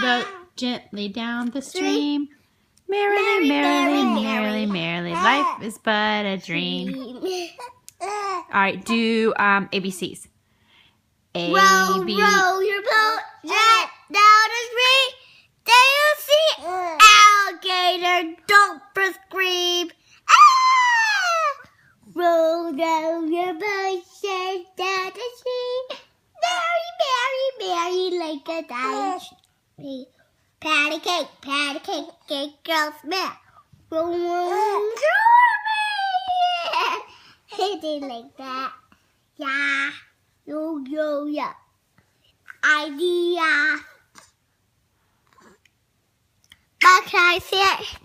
boat gently down the stream. Merrily, merrily, merrily, merrily, life is but a dream. Alright, do ABCs. A, row, B. row your boat right down the stream. There you see alligator, don't scream. Ah! Row down your boat right down the stream. Merry, merry, merry like a dice. Patty cake, cake girl smell. They like that. Yeah. Yo, yo, yo. Idea. But can I see it?